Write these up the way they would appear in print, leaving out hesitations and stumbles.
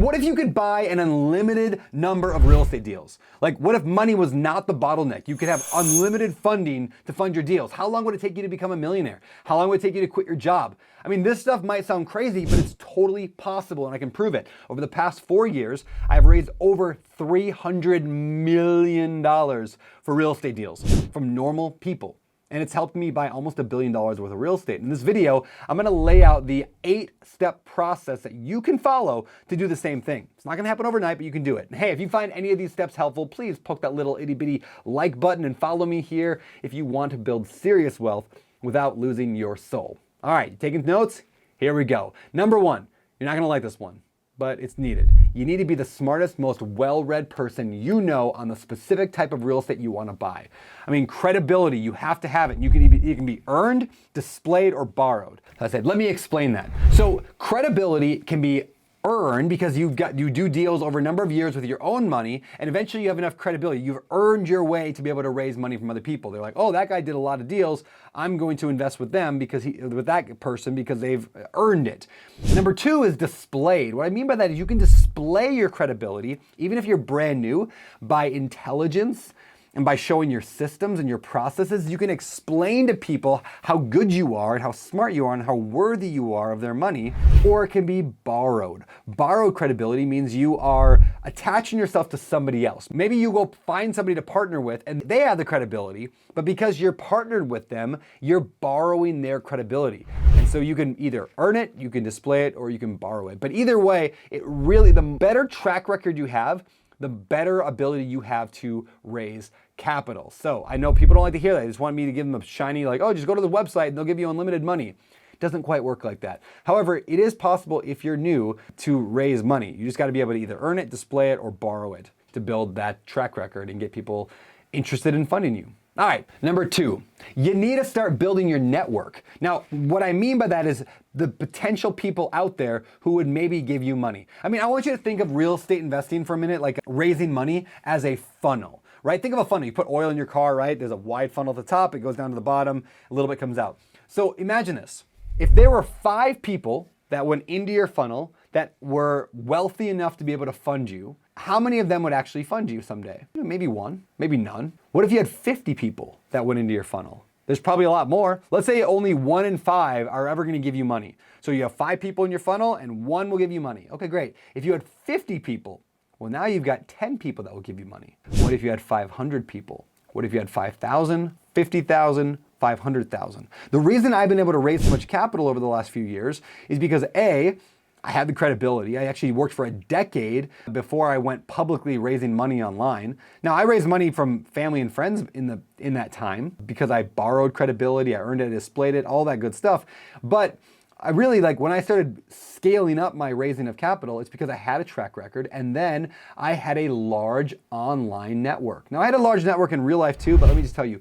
what if you could buy an unlimited number of real estate deals? Like, what if money was not the bottleneck? You could have unlimited funding to fund your deals. How long would it take you to become a millionaire? How long would it take you to quit your job? I mean, this stuff might sound crazy, but it's totally possible, and I can prove it. Over the past 4 years, I've raised over $300 million for real estate deals from normal people. And it's helped me buy almost $1 billion worth of real estate. In this video, I'm gonna lay out the 8-step process that you can follow to do the same thing. It's not gonna happen overnight, but you can do it. And hey, if you find any of these steps helpful, please poke that little itty bitty like button and follow me here if you want to build serious wealth without losing your soul. All right, you taking notes? Here we go. Number 1, you're not gonna like this one, but it's needed. You need to be the smartest, most well-read person you know on the specific type of real estate you want to buy. I mean, credibility, you have to have it. It can be earned, displayed, or borrowed. As I said, let me explain that. So credibility can be earned because you do deals over a number of years with your own money, and eventually you have enough credibility. You've earned your way to be able to raise money from other people. They're like, oh, that guy did a lot of deals. I'm going to invest with them because they've earned it. Number 2 is displayed. What I mean by that is you can display your credibility, even if you're brand new, by intelligence. And by showing your systems and your processes, you can explain to people how good you are and how smart you are and how worthy you are of their money, or it can be borrowed. Borrowed credibility means you are attaching yourself to somebody else. Maybe you go find somebody to partner with and they have the credibility, but because you're partnered with them, you're borrowing their credibility. And so you can either earn it, you can display it, or you can borrow it. But either way, the better track record you have, the better ability you have to raise capital. So I know people don't like to hear that. They just want me to give them a shiny, like, oh, just go to the website and they'll give you unlimited money. It doesn't quite work like that. However, it is possible if you're new to raise money. You just got to be able to either earn it, display it, or borrow it to build that track record and get people interested in funding you. All right, number 2, you need to start building your network. Now, what I mean by that is the potential people out there who would maybe give you money. I mean, I want you to think of real estate investing for a minute, like raising money as a funnel, right? Think of a funnel. You put oil in your car, right? There's a wide funnel at the top, it goes down to the bottom, a little bit comes out. So imagine this. If there were 5 people that went into your funnel that were wealthy enough to be able to fund you, how many of them would actually fund you someday? Maybe 1, maybe none. What if you had 50 people that went into your funnel? There's probably a lot more. Let's say only 1 in 5 are ever gonna give you money. So you have 5 people in your funnel and 1 will give you money. Okay, great. If you had 50 people, well, now you've got 10 people that will give you money. What if you had 500 people? What if you had 5,000, 50,000, 500,000? The reason I've been able to raise so much capital over the last few years is because A, I had the credibility. I actually worked for a decade before I went publicly raising money online. Now, I raised money from family and friends in that time because I borrowed credibility, I earned it, displayed it, all that good stuff. But I really, when I started scaling up my raising of capital, it's because I had a track record and then I had a large online network. Now, I had a large network in real life too, but let me just tell you,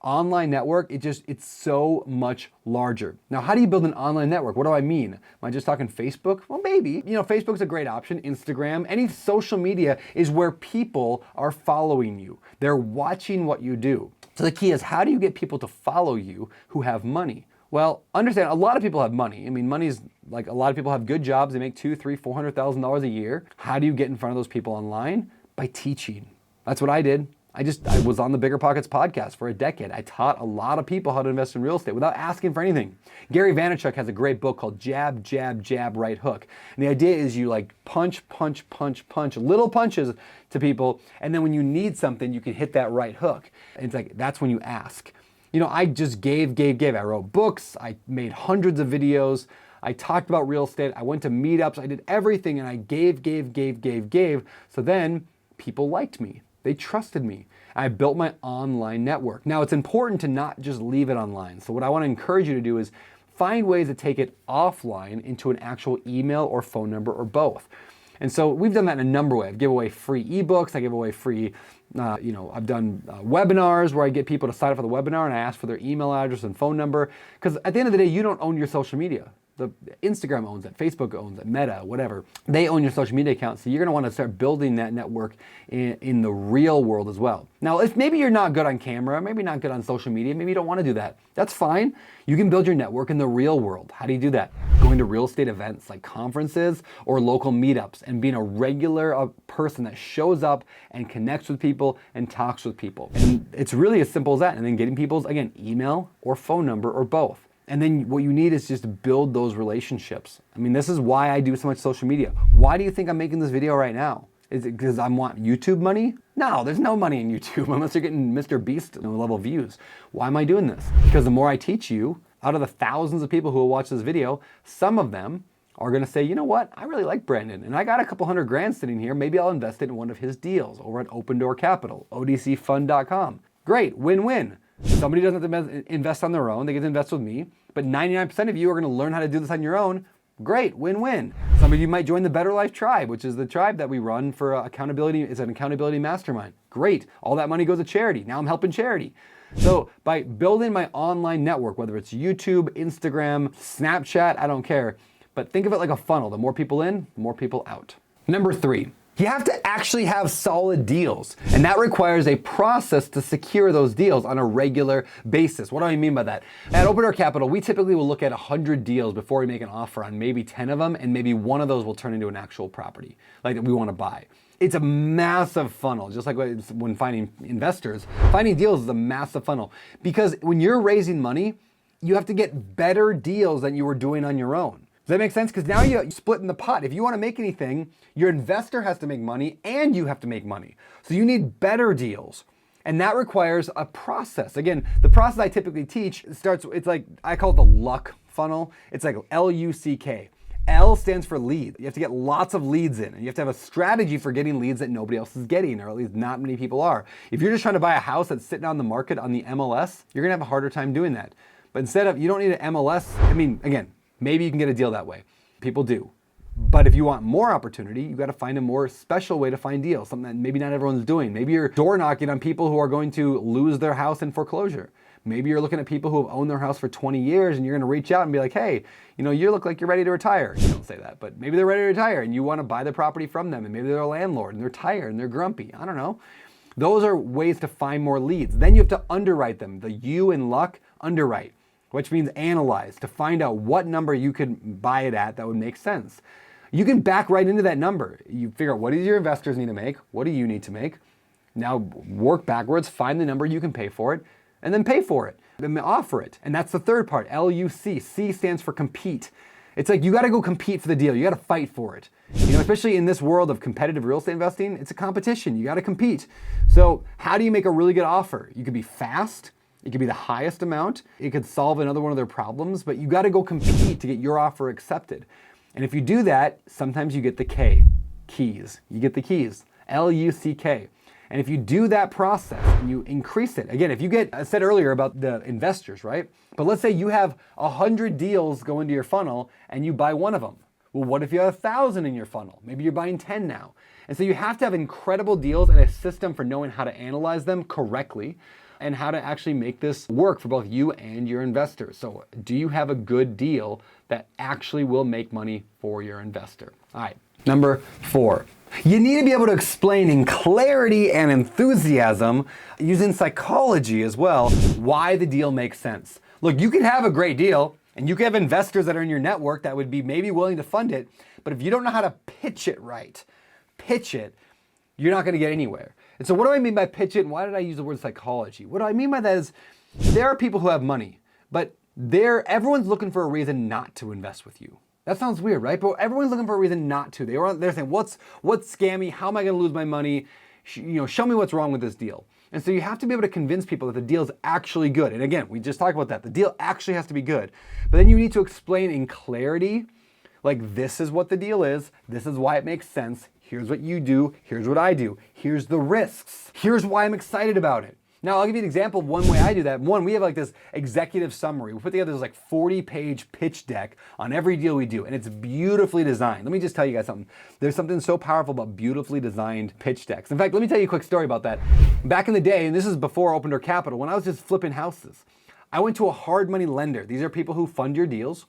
online network, it's so much larger. Now, how do you build an online network? What do I mean? Am I just talking Facebook? Well, maybe. Facebook's a great option. Instagram, any social media is where people are following you. They're watching what you do. So the key is, how do you get people to follow you who have money? Well, understand, a lot of people have money. I mean, money's a lot of people have good jobs. They make $200,000, $300,000, $400,000 a year. How do you get in front of those people online? By teaching. That's what I did. I was on the Bigger Pockets podcast for a decade. I taught a lot of people how to invest in real estate without asking for anything. Gary Vaynerchuk has a great book called Jab, Jab, Jab, Right Hook. And the idea is you punch, punch, punch, punch, little punches to people. And then when you need something, you can hit that right hook. And it's that's when you ask. I just gave. I wrote books. I made hundreds of videos. I talked about real estate. I went to meetups. I did everything. And I gave. So then people liked me. They trusted me. I built my online network. Now, it's important to not just leave it online. So what I want to encourage you to do is find ways to take it offline into an actual email or phone number or both. And so we've done that in a number of ways. I give away free ebooks. I give away free, I've done webinars where I get people to sign up for the webinar and I ask for their email address and phone number. Because at the end of the day, you don't own your social media. The Instagram owns it, Facebook owns it, Meta, whatever. They own your social media account, so you're gonna wanna start building that network in the real world as well. Now, if maybe you're not good on camera, maybe not good on social media, maybe you don't wanna do that, that's fine. You can build your network in the real world. How do you do that? Going to real estate events like conferences or local meetups and being a regular person that shows up and connects with people and talks with people. And it's really as simple as that. And then getting people's, again, email or phone number or both. And then what you need is just to build those relationships. I mean, this is why I do so much social media. Why do you think I'm making this video right now? Is it because I want YouTube money? No, there's no money in YouTube unless you're getting Mr. Beast level views. Why am I doing this? Because the more I teach you, out of the thousands of people who will watch this video, some of them are gonna say, you know what, I really like Brandon and I got a couple $100,000 sitting here, maybe I'll invest it in one of his deals over at Open Door Capital, odcfund.com. Great, win-win. Somebody doesn't have to invest on their own, they get to invest with me, but 99% of you are gonna learn how to do this on your own. Great, win-win. Some of you might join the Better Life Tribe, which is the tribe that we run for accountability. It's an accountability mastermind. Great, all that money goes to charity. Now I'm helping charity. So by building my online network, whether it's YouTube, Instagram, Snapchat, I don't care, but think of it like a funnel. The more people in, the more people out. Number 3. You have to actually have solid deals, and that requires a process to secure those deals on a regular basis. What do I mean by that? At Open Door Capital, we typically will look at 100 deals before we make an offer on maybe 10 of them, and maybe one of those will turn into an actual property, like that we want to buy. It's a massive funnel, just like when finding investors. Finding deals is a massive funnel, because when you're raising money, you have to get better deals than you were doing on your own. Does that make sense? Because now you're splitting the pot. If you want to make anything, your investor has to make money and you have to make money. So you need better deals. And that requires a process. Again, the process I typically teach starts, it's like, I call it the luck funnel. It's like L-U-C-K. L stands for lead. You have to get lots of leads in, and you have to have a strategy for getting leads that nobody else is getting, or at least not many people are. If you're just trying to buy a house that's sitting on the market on the MLS, you're gonna have a harder time doing that. But instead of, you don't need an MLS, I mean, again, maybe you can get a deal that way. People do. But if you want more opportunity, you got to find a more special way to find deals, something that maybe not everyone's doing. Maybe you're door knocking on people who are going to lose their house in foreclosure. Maybe you're looking at people who have owned their house for 20 years and you're going to reach out and be like, hey, you look like you're ready to retire. You don't say that, but maybe they're ready to retire and you want to buy the property from them, and maybe they're a landlord and they're tired and they're grumpy. I don't know. Those are ways to find more leads. Then you have to underwrite them. The U in luck, underwrite, which means analyze to find out what number you could buy it at that would make sense. You can back right into that number. You figure out what do your investors need to make, what do you need to make. Now work backwards, find the number you can pay for it, and then pay for it, then offer it. And that's the third part, L-U-C. C stands for compete. It's like you gotta go compete for the deal, you gotta fight for it. Especially in this world of competitive real estate investing, it's a competition, you gotta compete. So how do you make a really good offer? You could be fast, it could be the highest amount, it could solve another one of their problems, but you gotta go compete to get your offer accepted. And if you do that, sometimes you get the K, keys. You get the keys, L-U-C-K. And if you do that process and you increase it, again, if you get, I said earlier about the investors, right? But let's say you have 100 deals go into your funnel and you buy one of them. Well, what if you have 1,000 in your funnel? Maybe you're buying 10 now. And so you have to have incredible deals and a system for knowing how to analyze them correctly and how to actually make this work for both you and your investors. So do you have a good deal that actually will make money for your investor? All right, number 4. You need to be able to explain in clarity and enthusiasm, using psychology as well, why the deal makes sense. Look, you can have a great deal and you can have investors that are in your network that would be maybe willing to fund it, but if you don't know how to pitch it right, you're not gonna get anywhere. And so what do I mean by pitch it, and why did I use the word psychology? What I mean by that is there are people who have money, but everyone's looking for a reason not to invest with you. That sounds weird, right? But everyone's looking for a reason not to. They're saying, what's scammy? How am I gonna lose my money? Show me what's wrong with this deal. And so you have to be able to convince people that the deal is actually good. And again, we just talked about that. The deal actually has to be good. But then you need to explain in clarity, like this is what the deal is, this is why it makes sense, here's what you do, here's what I do, here's the risks, here's why I'm excited about it. Now, I'll give you an example of one way I do that. One, we have like this executive summary. We put together this like 40-page pitch deck on every deal we do, and it's beautifully designed. Let me just tell you guys something. There's something so powerful about beautifully designed pitch decks. In fact, let me tell you a quick story about that. Back in the day, and this is before Open Door Capital, when I was just flipping houses, I went to a hard money lender. These are people who fund your deals.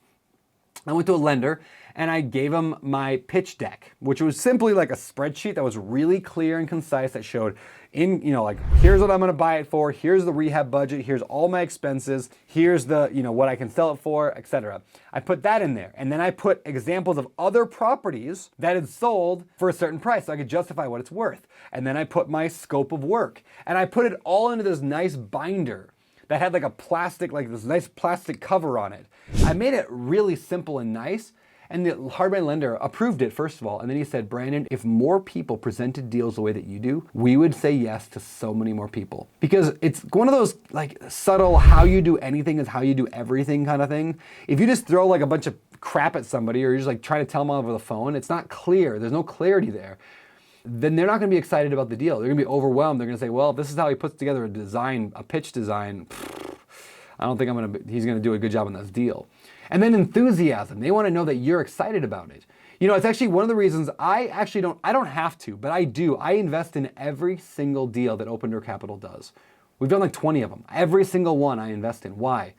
I went to a lender and I gave him my pitch deck, which was simply like a spreadsheet that was really clear and concise that showed like, here's what I'm gonna buy it for, here's the rehab budget, here's all my expenses, here's the, what I can sell it for, etc. I put that in there. And then I put examples of other properties that had sold for a certain price so I could justify what it's worth. And then I put my scope of work. And I put it all into this nice binder that had like this nice plastic cover on it. I made it really simple and nice, and the hard money lender approved it, first of all. And then he said, Brandon, if more people presented deals the way that you do, we would say yes to so many more people. Because it's one of those like subtle, how you do anything is how you do everything kind of thing. If you just throw like a bunch of crap at somebody, or you're just like trying to tell them over the phone, it's not clear, there's no clarity there, then they're not gonna be excited about the deal. They're gonna be overwhelmed. They're gonna say, well, if this is how he puts together a pitch design, I don't think he's gonna do a good job on this deal. And then enthusiasm. They wanna know that you're excited about it. It's actually one of the reasons I don't have to, but I do. I invest in every single deal that Open Door Capital does. We've done like 20 of them. Every single one I invest in. Why?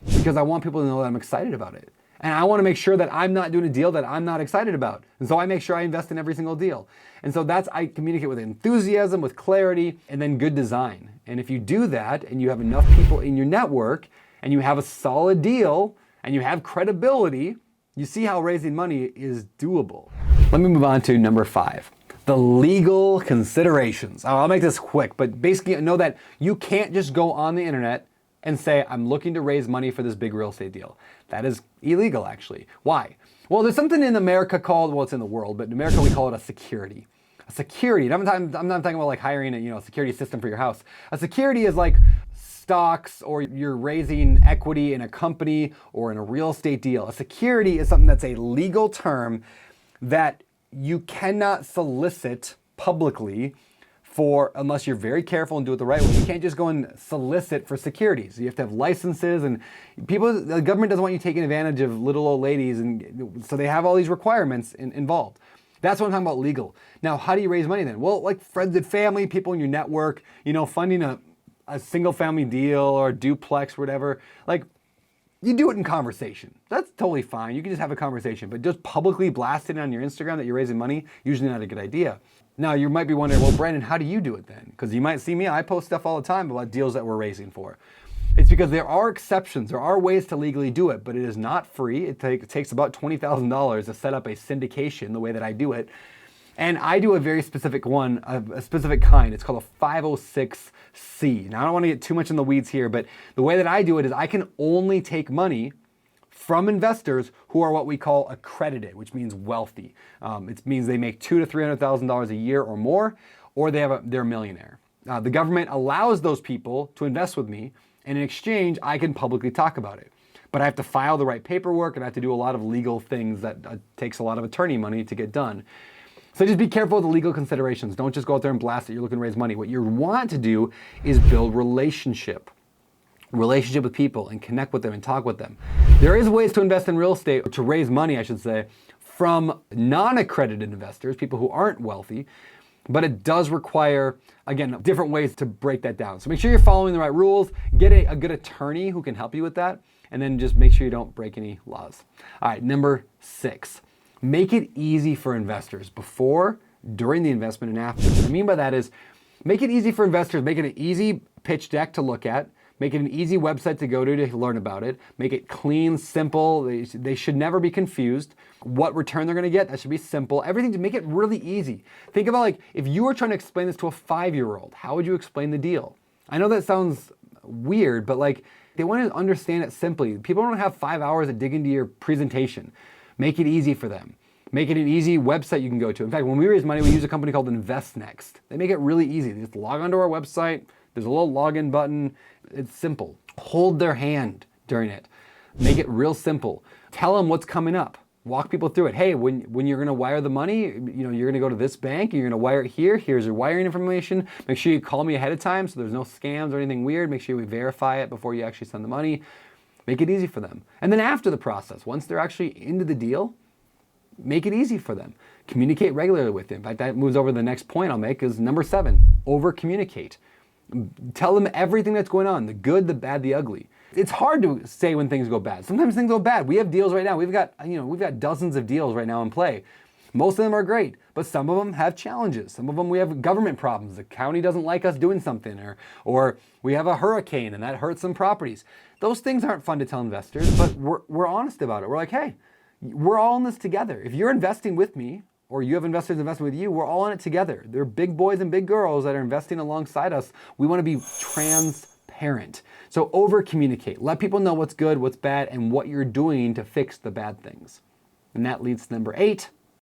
Because I want people to know that I'm excited about it. And I want to make sure that I'm not doing a deal that I'm not excited about. And so I make sure I invest in every single deal. And so I communicate with enthusiasm, with clarity, and then good design. And if you do that and you have enough people in your network and you have a solid deal and you have credibility, you see how raising money is doable. Let me move on to number 5. The legal considerations. I'll make this quick, but basically know that you can't just go on the internet and say, I'm looking to raise money for this big real estate deal. That is illegal, actually. Why? Well, there's something in America called, well, it's in the world, but in America we call it a security. A security, I'm not talking about like hiring a security system for your house. A security is like stocks, or you're raising equity in a company or in a real estate deal. A security is something that's a legal term that you cannot solicit publicly for, unless you're very careful and do it the right way. You can't just go and solicit for securities. You have to have licenses, and the government doesn't want you taking advantage of little old ladies, and so they have all these requirements involved. That's what I'm talking about legal. Now, how do you raise money then? Well, like friends and family, people in your network, funding a single family deal or a duplex or whatever, like you do it in conversation. That's totally fine. You can just have a conversation, but just publicly blasting it on your Instagram that you're raising money, usually not a good idea. Now, you might be wondering, well, Brandon, how do you do it then? Because you might see me, I post stuff all the time about deals that we're raising for. It's because there are exceptions. There are ways to legally do it, but it is not free. It takes about $20,000 to set up a syndication the way that I do it. And I do a very specific one, a specific kind. It's called a 506C. Now, I don't want to get too much in the weeds here, but the way that I do it is I can only take money from investors who are what we call accredited, which means wealthy. It means they make $200,000 to $300,000 a year or more, or they're a millionaire. The government allows those people to invest with me, and in exchange, I can publicly talk about it. But I have to file the right paperwork, and I have to do a lot of legal things that takes a lot of attorney money to get done. So just be careful with the legal considerations. Don't just go out there and blast it. You're looking to raise money. What you want to do is build relationship with people and connect with them and talk with them. There is ways to invest in real estate, to raise money, I should say, from non-accredited investors, people who aren't wealthy, but it does require, again, different ways to break that down. So make sure you're following the right rules, get a good attorney who can help you with that, and then just make sure you don't break any laws. All right, number 6, make it easy for investors before, during the investment, and after. What I mean by that is, make it easy for investors, make it an easy pitch deck to look at, make it an easy website to go to learn about it, make it clean, simple, they should never be confused. What return they're gonna get, that should be simple. Everything to make it really easy. Think about like, if you were trying to explain this to a 5-year-old, how would you explain the deal? I know that sounds weird, but like, they want to understand it simply. People don't have 5 hours to dig into your presentation. Make it easy for them. Make it an easy website you can go to. In fact, when we raise money, we use a company called InvestNext. They make it really easy. They just log onto our website. There's a little login button. It's simple. Hold their hand during it. Make it real simple. Tell them what's coming up. Walk people through it. Hey, when you're going to wire the money, you're going to go to this bank. You're going to wire it here. Here's your wiring information. Make sure you call me ahead of time so there's no scams or anything weird. Make sure we verify it before you actually send the money. Make it easy for them. And then after the process, once they're actually into the deal, make it easy for them. Communicate regularly with them. In fact, that moves over to the next point I'll make is number 7, over communicate. Tell them everything that's going on, the good, the bad, the ugly. It's hard to say when things go bad. Sometimes things go bad. We have deals right now. We've got dozens of deals right now in play. Most of them are great, but some of them have challenges. Some of them we have government problems. The county doesn't like us doing something, or we have a hurricane and that hurts some properties. Those things aren't fun to tell investors, but we're honest about it. We're like, hey, we're all in this together. If you're investing with me, or you have investors investing with you, we're all in it together. They're big boys and big girls that are investing alongside us. We want to be transparent. So over communicate. Let people know what's good, what's bad, and what you're doing to fix the bad things. And that leads to number 8.